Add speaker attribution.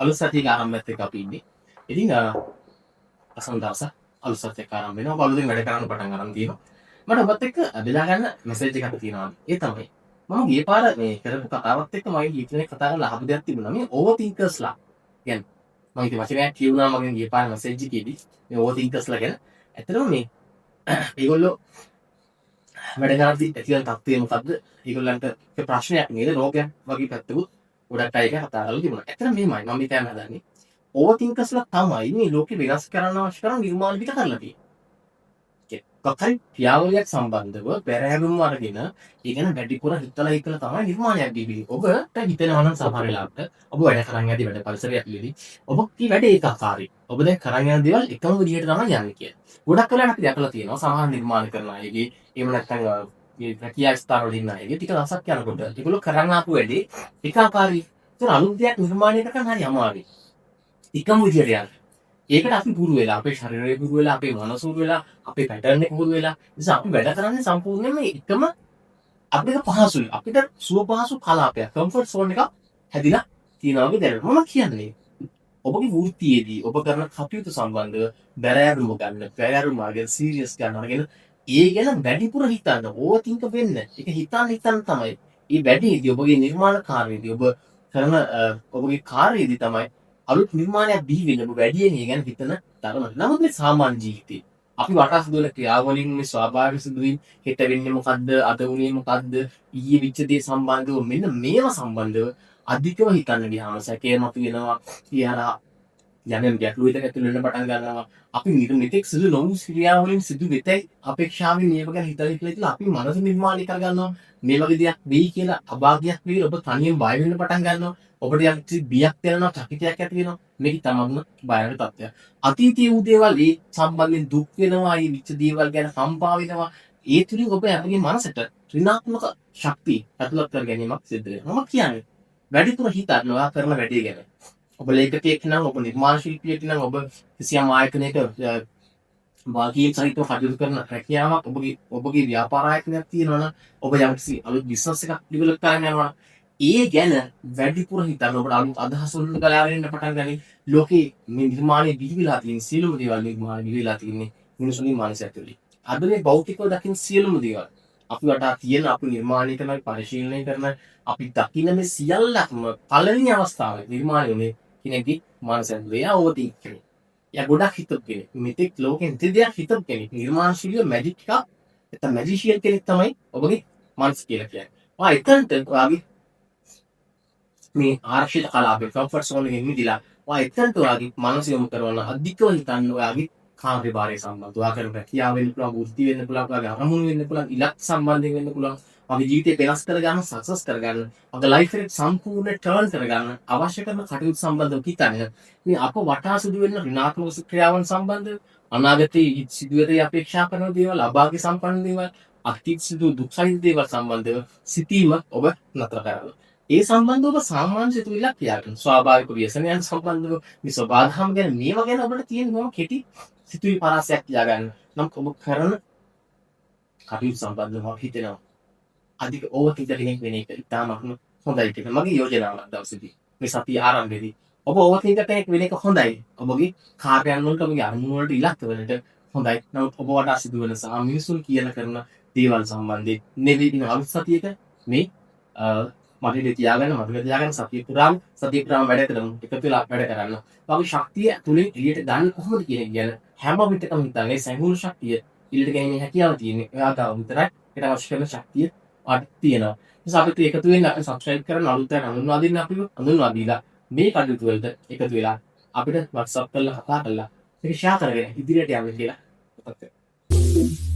Speaker 1: අලුත් සතියක ආරම්භයත් එක්ක අපි ඉන්නේ. ඉතින් අසන දවසක් අලුත් සතියක ආරම්භ වෙනවා. ඔබ අලුතෙන් වැඩ කරන්න පටන් ගන්න තියෙනවා. මට ඔබත් එක්ක බෙදා ගන්න මෙසේජ් එකක් තියෙනවා. ඒ තමයි මම ගිය පාර මේ කරපු කතාවත් එක්ක මගේ ජීවිතේ කතා කරලා අහපු දෙයක් තිබුණා. මේ ඕවර් තින්කර්ස්ලා. කියන්නේ මම ඉතින් වචනයක් කියුණා මගෙන් ගිය පාර මෙසේජ් එකේදී මේ ඕවර් තින්කර්ස්ලා ගැන. ඇත්තටම මේ ඒගොල්ලෝ වැඩ කරද්දී ඇතිවන තත්ත්වය මොකද්ද? ඒගොල්ලන්ට ප්‍රශ්නයක් නේද? රෝගයක් වගේ පැත්තකුත් ගොඩක් අය කතා කරලා තිබුණා. ඇත්තටම මෙහෙමයි මම මේ කියන්න හදන්නේ. ඕවර් තින්කර්ස්ලා තමයි මේ ලෝකෙ වෙනස් කරන්න අවශ්‍ය කරන නිර්මාණ පිට කරලා තියෙන්නේ. කකයි ක්‍රියාවලියක් සම්බන්ධව පෙරහැරුම් අරගෙන ඒ ගැන වැඩිපුර හිතලා තමයි නිර්මාණයක් දීවි. ඔබට හිතෙනවා නම් සමහර වෙලාවට ඔබ වැඩ කරන් යද්දී වැඩ පරිසරයක් ඉල්ලදී ඔබ කී වැඩ ඒකාකාරී. ඔබ දැන් කරන් යන දේවල් එකම විදිහට තමයි යන්නේ කියලා. ගොඩක් වෙලාවට අපි දැකලා තියෙනවා සමහර නිර්මාණ කරන අයගේ එහෙම නැත්නම් මේ රැකියා ස්ථාන වල ඉන්න අයගේ ටික දවසක් යනකොට ඒගොල්ලෝ කරන් ආපු වැඩේ ඒකාකාරී. ඒක අලුත් දෙයක් නිර්මාණය කරන්න හරි අමාරුයි. එකම විදිහට යන්න. ඒකට අපි පුරු වෙලා අපේ ශරීරය පුරු වෙලා අපේ මනස පුරු වෙලා අපේ පැටර්න් එක පුරු වෙලා නිසා අපි වැඩ කරන්නේ සම්පූර්ණයෙන්ම එකම අපිට පහසුයි අපිට සුව පහසු කලාපයක් කම්ෆර්ට් සෝන් එකක් හැදිලා තියෙනවා වගේ දැනෙනවා මම කියන්නේ ඔබගේ වෘත්තියේදී ඔබ කරන කටයුතු සම්බන්ධව බැරෑරුම ගන්න බැරෑරුම මාර්ගයෙන් සීරියස් ගන්නගෙන ඒ ගැන වැඩිපුර හිතන්න ඕව තින්ක වෙන්න ඒක හිතන්න තමයි මේ වැඩේදී ඔබගේ නිර්මාණ කාර්යයේදී ඔබ කරන ඔබගේ කාර්යයේදී තමයි අලුත් නිර්මාණයක් බිහි වෙන ඔබ වැඩියෙන් ඒ ගැන හිතන තරමට. නමුත් මේ සාමාන්‍ය ජීවිතේ අපි වටා සිදුවන ක්‍රියාවලින් මේ ස්වාභාවික සිදුවීම් හෙට වෙන්නේ මොකද්ද අද වුණේ මොකද්ද ඊයේ වෙච්ච දේ සම්බන්ධව මෙන්න මේවා සම්බන්ධව අධිකව හිතන්න ගියාම සැකේම අපි වෙනවා කියලා යන්නේ ගැටලු විතර ඇතුල් වෙන්න පටන් ගන්නවා. අපි මෙතෙක් සිදු නොවු ක්‍රියාවලින් සිදු වෙතයි අපේක්ෂාවෙන් මේක ගැන හිතලා අපි මනස නිර්මාණය කරගන්නවා. මේ වගේ දෙයක් වෙයි කියලා අභාග්‍යයක් වෙයි ඔබ තනියෙන් බය වෙන්න පටන් ගන්නවා. ඔබට යම් බියක් දැනෙනවා චකිතයක් ඇති වෙනවා. මේක තමයිම බයන තත්ත්වයක්. අතීතයේ වූ දේවල් ඒ සම්බන්ධයෙන් දුක් වෙනවා. ඒ විච දේවල් ගැන කම්පා වෙනවා. ඒ තුලින් ඔබ යගේ මනසට ඍණාත්මක ශක්තිය ඇතුළත් කර ගැනීමක් සිද්ධ වෙනවා. මම කියන්නේ වැඩිපුර හිතන්න ඔයා කරන වැඩේ ගැන. ඔබ ලේඛකයෙක් නම් ඔබ නිර්මාණ ශිල්පියෙක් නම් ඔබ කිසියම් ආයතනයක වාග්යීම් සහිතව කටයුතු කරන රැකියාවක් ඔබගේ ව්‍යාපාර ආයතනයක් තියෙනවා නම් ඔබ යම්කිසි අලුත් බිස්නස් එකක් ඩෙවලොප් කරන්න යනවා ඒ ගැන වැඩිපුර හිතන්න ඔබට අලුත් අදහස් වලින් ගලාගෙන පටන් ගනි ලෝකේ මේ නිර්මාණය බිහි වෙලා තියෙන සියලුම දේවල් නිර්මාණය බිහි වෙලා තියෙන්නේ මිනිසුන්ගේ මානසික ඇතුළේ. අද මේ භෞතිකව දකින්න සියලුම දේවල් අපි වටා තියෙන අපි නිර්මාණය කරන පරිශීලනය කරන අපි දකින්න මේ සියල්ලක්ම පළවෙනි අවස්ථාවේ නිර්මාණය වෙන්නේ කෙනෙක්ගේ මානසික ඇතුළේ ඕවතින් කෙනෙක්. යා ගොඩක් හිතපු කෙනෙක්. මෙතෙක් ලෝකෙන් දෙයක් හිතපු කෙනෙක්. නිර්මාණශීලී මැජික් එකක් නැත්නම් මැජිෂියන් කෙනෙක් තමයි ඔබගේ මනස කියලා කියන්නේ. එතනට ඔයාගේ මේ ආරක්ෂිත කලාපේ කම්ෆර්ට් සෝන් එකෙන් මිදලා එතනට ඔයාගේ මනස යොමු කරන අධිකව හිතන්න ඔයාගේ කාර්යභාරය සම්බන්ධව ඔයා කරන රැකියාව වෙන්න පුළුවන්, වෘත්ති වෙන්න පුළුවන්, ඔයාගේ අරමුණු වෙන්න පුළුවන්, ඉලක්ක සම්බන්ධයෙන් වෙන්න පුළුවන්. ඔයාගේ ජීවිතේ වෙනස් කරගන්න, සක්සස් කරගන්න, ඔයාගේ ලයිෆ් එක සම්පූර්ණ ටර්න් කරගන්න අවශ්‍ය කරන කටයුතු සම්බන්ධව හිතන්න. මේ අප වටා සිදු වෙන ඍණාත්මක ක්‍රියාවන් සම්බන්ධව අනාගතයේ සිදුවෙතේ අපේක්ෂා කරන දේවල්, අභාග්‍ය සම්පන්න දේවල්, අතීත සිදු දුක් සහිත දේවල් සම්බන්ධව සිතීම ඔබ නතර කරනවා. ඒ සම්බන්ධව ඔබ සාමාන්‍ය සිතුවිල්ලක් තියාගන්න. ස්වාභාවික ව්‍යසනයන් සම්බන්ධව මේ සබාධම් ගැන මේවා ගැන ඔබට තියෙන මොම කෙටි සිතුවිලි පරාසයක් තියාගන්න. නම් ඔබ කරන කටයුතු සම්බන්ධව හිතෙනවා. අධික ඕවර්තින්කර් කෙනෙක් වෙන එක ඉතාමත්ම හොඳයි කියලා මගේ යෝජනාවක් දවසේදී. මේ සතිය ආරම්භයේදී ඔබ ඕවර්තින්කර් කෙනෙක් වෙන එක හොඳයි. ඔබගේ කාර්යයන් වලට ඔබගේ අරමුණු වලට ඉලක්ක වලට හොඳයි. නමුත් ඔබ වටා සිදුවන සහ මිනිසුන් කියන කරන දේවල් සම්බන්ධයෙන් නෙවෙයි අලුත් සතියක මේ මතකේ තියාගන්න සතිය පුරාම වැඩ කරමු. එකතු වෙලා වැඩ කරන්න. ඔයාගේ ශක්තිය තුලින් එළියට දාන්න කොහොමද කියන එක ගැන හැම විටකම හිතන්නේ සැඟුණු ශක්තිය එළියට ගැනීමේ හැකියාව තියෙන්නේ. එයා ගාව විතරයි. ඒකට අවශ්‍ය කරන ශක්තිය අත් තියෙනවා. නිසා අපිට එකතු වෙන්න අපි සබ්ස්ක්‍රයිබ් කරන අලුත් අය හඳුන්වා දෙන්න අපිව හඳුන්වා දීලා මේ කටයුතු වලට එකතු වෙලා අපිට WhatsApp කරලා කතා කරලා ඒක ෂෙයා කරගෙන ඉදිරියට යන්න කියලා මතක් කරගන්න.